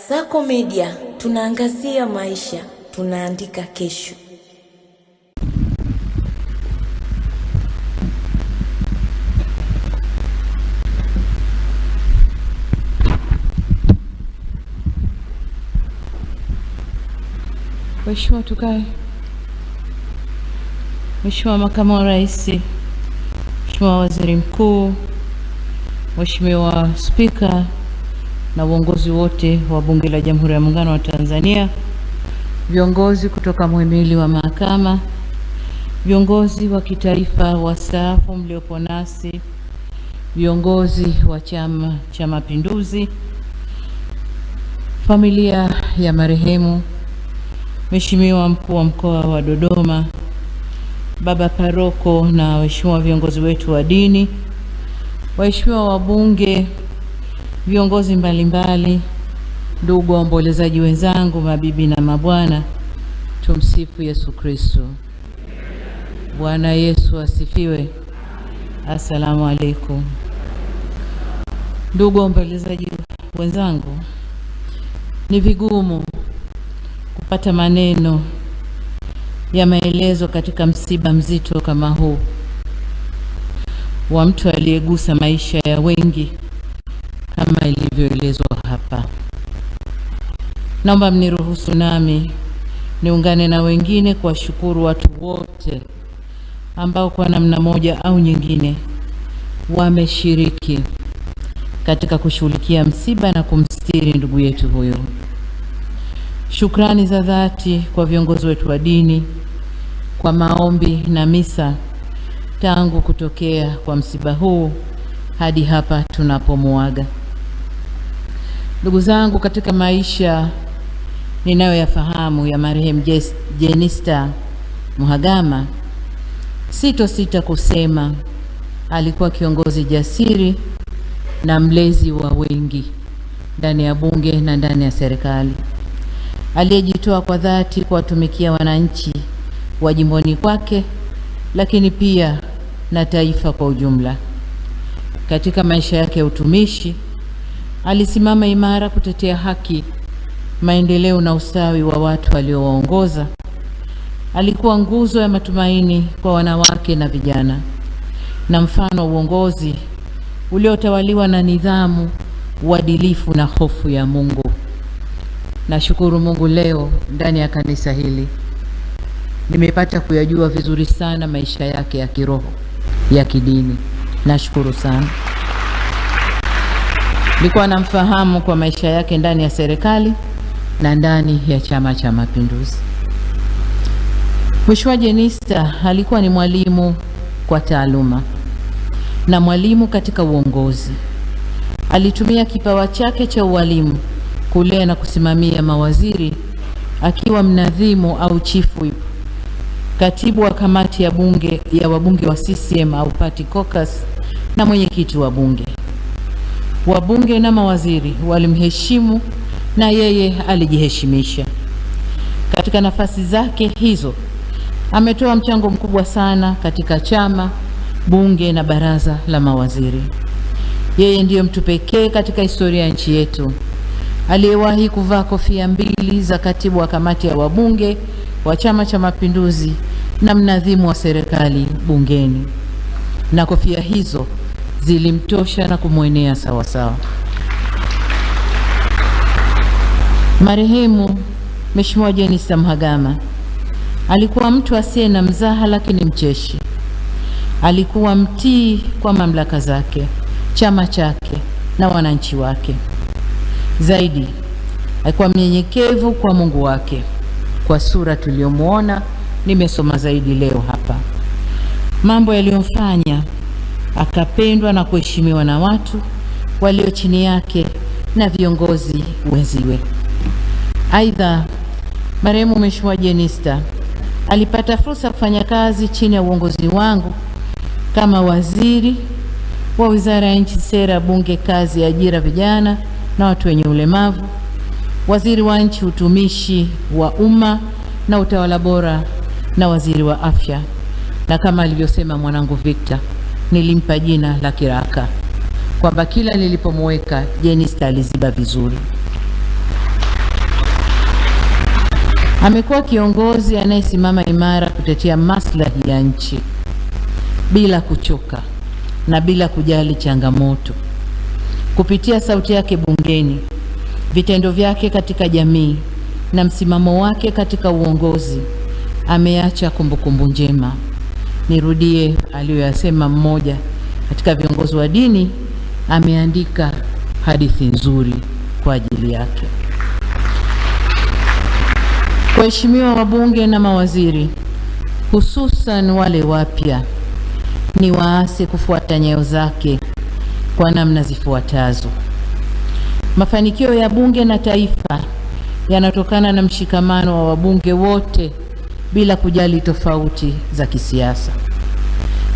Sako Media, tunaangazia maisha, tunaandika kesho. Mheshimiwa tukae. Mheshimiwa Makamu wa Rais, Mheshimiwa Waziri Mkuu, Mheshimiwa Spika na uongozi wote wa Bunge la Jamhuri ya Muungano wa Tanzania, viongozi kutoka muhimili wa mahakama, viongozi wa kitaifa wastaafu mliopo nasi, viongozi wa Chama cha Mapinduzi, familia ya marehemu, Mheshimiwa Mkuu wa Mkoa wa Dodoma, Baba Paroko na waheshimiwa viongozi wetu wa dini, waheshimiwa wabunge, viongozi mbalimbali, ndugu waombolezaji wenzangu, mabibi na mabwana, tumsifu Yesu Kristo. Bwana Yesu asifiwe. Asalamu alaykum. Ndugu waombolezaji wenzangu, ni vigumu kupata maneno ya maelezo katika msiba mzito kama huu wa mtu aliyegusa maisha ya wengi kama ilivyoelezwa hapa. Naomba mniruhusu nami niungane na wengine kuwashukuru watu wote ambao kwa namna moja au nyingine wameshiriki katika kushughulikia msiba na kumstiri ndugu yetu huyo. Shukrani za dhati kwa viongozi wetu wa dini kwa maombi na misa tangu kutokea kwa msiba huu hadi hapa tunapomuaga. Ndugu zangu, katika maisha ninayoyafahamu ya marehemu Jenista Mhagama, sitosita kusema alikuwa kiongozi jasiri na mlezi wa wengi ndani ya bunge na ndani ya serikali, aliyejitoa kwa dhati kuwatumikia wananchi wa jimboni kwake, lakini pia na taifa kwa ujumla. Katika maisha yake ya utumishi, alisimama imara kutetea haki, maendeleo na ustawi wa watu aliowaongoza. Alikuwa nguzo ya matumaini kwa wanawake na vijana, na mfano wa uongozi uliotawaliwa na nidhamu, uadilifu na hofu ya Mungu. Nashukuru Mungu leo ndani ya kanisa hili nimepata kuyajua vizuri sana maisha yake ya kiroho, ya kidini. Nashukuru sana. Nilikuwa namfahamu kwa maisha yake ndani ya serikali na ndani ya Chama cha Mapinduzi. Mheshimiwa Jenista alikuwa ni mwalimu kwa taaluma na mwalimu katika uongozi. Alitumia kipawa chake cha ualimu kulea na kusimamia mawaziri, akiwa mnadhimu au chief whip, katibu wa kamati ya bunge ya wabunge wa CCM au party caucus, na mwenyekiti wa bunge. Wabunge na mawaziri walimheshimu na yeye alijiheshimisha. Katika nafasi zake hizo ametoa mchango mkubwa sana katika chama, bunge na baraza la mawaziri. Yeye ndiyo mtu pekee katika historia ya nchi yetu aliyewahi kuvaa kofia mbili za katibu wa kamati ya wabunge wa Chama cha Mapinduzi na mnadhimu wa serikali bungeni, na kofia hizo zilimtosha na kumwenea sawa sawa. Marehemu Mheshimiwa Jenista Mhagama alikuwa mtu asiye na mzaha, lakini mcheshi. Alikuwa mtii kwa mamlaka zake, chama chake na wananchi wake. Zaidi, alikuwa mnyenyekevu kwa Mungu wake. Kwa sura tuliyomuona nimesoma zaidi leo hapa, mambo yaliyomfanya akapendwa na kuheshimiwa na watu walio chini yake na viongozi wenziwe. Aidha, marehemu Mheshimiwa Jenista alipata fursa kufanya kazi chini ya uongozi wangu kama waziri wa Wizara ya Nchi, Sera, Bunge, Kazi, Ajira, Vijana na Watu wenye Ulemavu, waziri wa Nchi, Utumishi wa Umma na Utawala Bora, na waziri wa Afya. Na kama alivyosema mwanangu Victor, nilimpa jina la kiraka kwamba kila nilipomweka Jenista aliziba vizuri. Amekuwa kiongozi anayesimama imara kutetea maslahi ya nchi bila kuchoka na bila kujali changamoto. Kupitia sauti yake bungeni, vitendo vyake katika jamii na msimamo wake katika uongozi, ameacha kumbukumbu njema. Nirudie aliyoyasema mmoja katika viongozi wa dini, ameandika hadithi nzuri kwa ajili yake. Waheshimiwa wabunge na mawaziri, hususan wale wapya, ni waase kufuata nyayo zake kwa namna zifuatazo. Mafanikio ya bunge na taifa yanatokana na mshikamano wa wabunge wote bila kujali tofauti za kisiasa.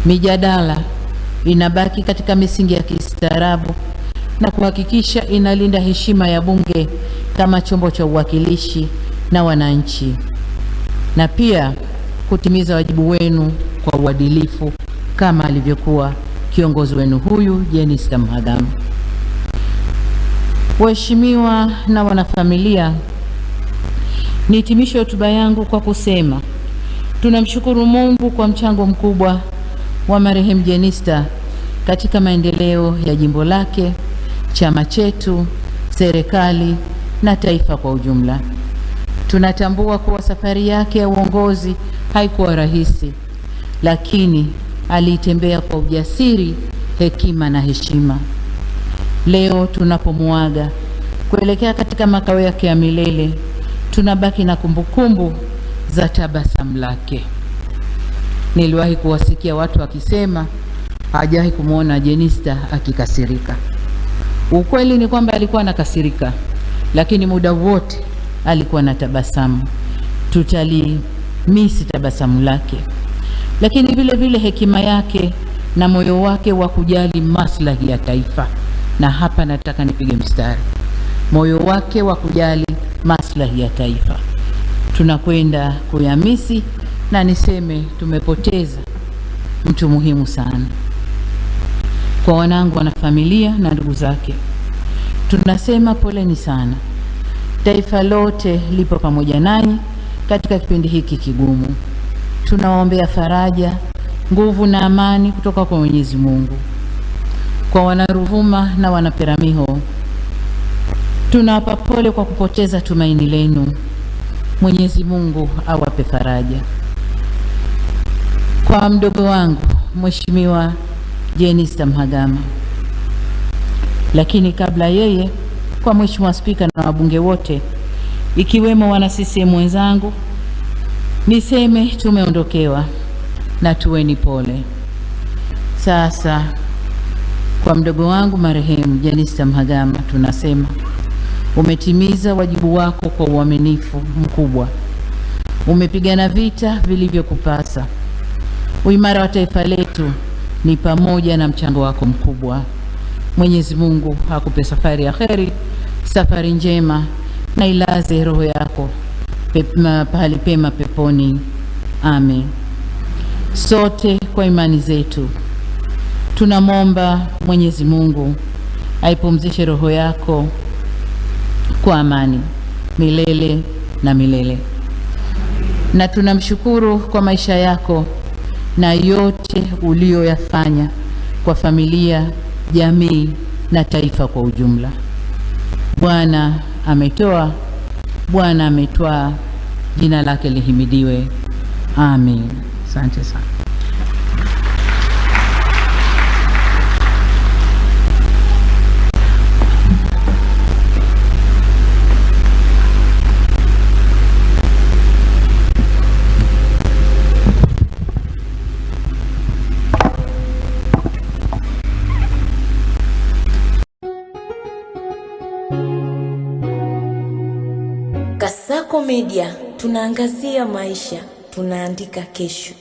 Mijadala inabaki katika misingi ya kistaarabu na kuhakikisha inalinda heshima ya bunge kama chombo cha uwakilishi na wananchi, na pia kutimiza wajibu wenu kwa uadilifu kama alivyokuwa kiongozi wenu huyu Jenista Mhagama. Waheshimiwa na wanafamilia, nihitimishe hotuba yangu kwa kusema tunamshukuru Mungu kwa mchango mkubwa wa marehemu Jenista katika maendeleo ya jimbo lake, chama chetu, serikali na taifa kwa ujumla. Tunatambua kuwa safari yake ya uongozi haikuwa rahisi, lakini aliitembea kwa ujasiri, hekima na heshima. Leo tunapomuaga kuelekea katika makao yake ya milele, tunabaki na kumbukumbu za tabasamu lake. Niliwahi kuwasikia watu wakisema hajawahi kumuona Jenista akikasirika. Ukweli ni kwamba alikuwa anakasirika, lakini muda wote alikuwa na tabasamu. Tutalimisi tabasamu lake, lakini vile vile hekima yake na moyo wake wa kujali maslahi ya taifa. Na hapa nataka nipige mstari, moyo wake wa kujali maslahi ya taifa tunakwenda kuyamisi, na niseme tumepoteza mtu muhimu sana. Kwa wanangu na familia na ndugu zake, tunasema poleni sana. Taifa lote lipo pamoja nanyi katika kipindi hiki kigumu. Tunawaombea faraja, nguvu na amani kutoka kwa Mwenyezi Mungu. Kwa Wanaruvuma na Wanaperamiho, tunawapa pole kwa kupoteza tumaini lenu. Mwenyezi Mungu awape faraja. Kwa mdogo wangu Mheshimiwa Jenista Mhagama, lakini kabla yeye, kwa Mheshimiwa Spika na wabunge wote ikiwemo wana CCM wenzangu, niseme tumeondokewa na tuweni pole. Sasa kwa mdogo wangu marehemu Jenista Mhagama, tunasema umetimiza wajibu wako kwa uaminifu mkubwa. Umepigana vita vilivyokupasa. Uimara wa taifa letu ni pamoja na mchango wako mkubwa. Mwenyezi Mungu akupe safari ya kheri, safari njema, na ilaze roho yako pahali pema peponi. Amen. Sote kwa imani zetu tunamwomba Mwenyezi Mungu aipumzishe roho yako kwa amani milele na milele. Na tunamshukuru kwa maisha yako na yote uliyoyafanya kwa familia, jamii na taifa kwa ujumla. Bwana ametoa, Bwana ametwaa, jina lake lihimidiwe. Amen. Asante sana. Kasako Media, tunaangazia maisha, tunaandika kesho.